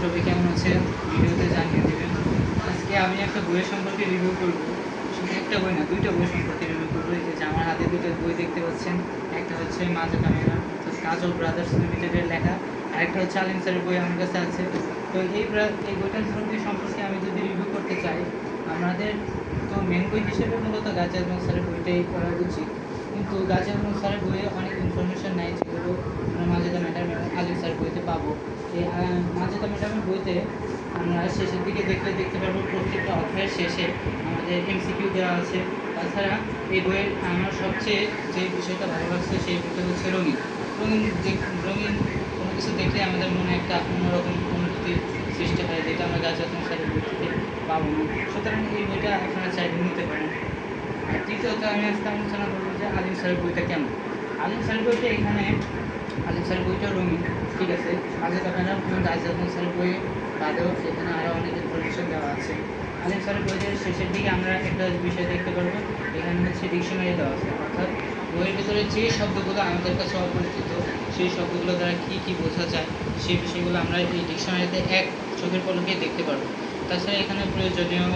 সবাই কেমন আছে ভিডিওতে জানিয়ে দেবেন। আজকে আমি একটা বইয়ের সম্পর্কে রিভিউ করব। শুধু একটা বই না, দুইটা বই সম্পর্কে রিভিউ করবো। এই যে আমার হাতে দুটো বই দেখতে পাচ্ছেন, একটা হচ্ছে মাজা ক্যামেরা অর্থাৎ কাজল ব্রাদার্স লিমিটেডের লেখা, আরেকটা হচ্ছে আলিম স্যারের বই আমার কাছে আছে। তো এই বইটার সম্পর্কে আমি যদি রিভিউ করতে চাই, আমাদের তো মেন বই হিসেবে মূলত গাজী আজমল স্যারের বইটাই করা উচিত, কিন্তু গাজী আজমল স্যারের বইয়ে অনেক ইনফরমেশন নেই যেগুলো আমরা মাজেদা ম্যাডাম এবং আলিম স্যারের বইতে পাবো। এই মাজেদা ম্যাডামের বইতে আমরা শেষের দিকে দেখতে পারবো প্রত্যেকটা অধ্যায়ের শেষে আমাদের এমসিকিউ দেওয়া আছে। তাছাড়া এই বইয়ের আমার সবচেয়ে যে বিষয়টা ভালো লাগছে সেই বইটা হচ্ছে রঙিন। রঙিন কোনো কিছু দেখলে আমাদের মনে একটা অন্যরকম অনুভূতি সৃষ্টি হয়, যেটা আমরা গাজী আজমল স্যারের বই থেকে পাবো না। সুতরাং এই বইটা আপনারা চাইলে নিতে পারেন। আর তৃতীয়ত আমি আজকে আলোচনা করবো যে আলিম স্যারের বইটা কেমন। আলিম স্যারের বইটা এখানে আলিম স্যারের বইটা রঙিন, ঠিক আছে। মাজেদা ম্যাডাম এবং গাজী আজমল স্যারের বই বাদেও এখানে আরও অনেক ইনফরমেশন দেওয়া আছে। আলিম স্যারের বইয়ের শেষের দিকে আমরা একটা বিষয় দেখতে পারবো, এখানে হচ্ছে ডিকশনারি দেওয়া আছে, অর্থাৎ বইয়ের ভিতরে যে শব্দগুলো আমাদের কাছে অপরিচিত, সেই শব্দগুলো দ্বারা কী কী বোঝা যায় সেই বিষয়গুলো আমরা এই ডিকশনারিতে এক চোখের পলকেই দেখতে পারবো। তাছাড়া এখানে প্রয়োজনীয়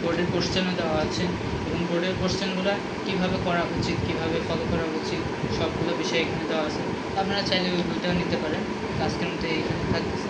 বোর্ডের কোশ্চেনও দেওয়া আছে এবং বোর্ডের কোশ্চেনগুলো কীভাবে করা উচিত, কীভাবে ফলো করা উচিত, সবগুলো বিষয় এখানে দেওয়া আছে। আপনারা চাইলে ওই বইটাও নিতে পারেন। আজকের মতো এইখানে থাকতেছে।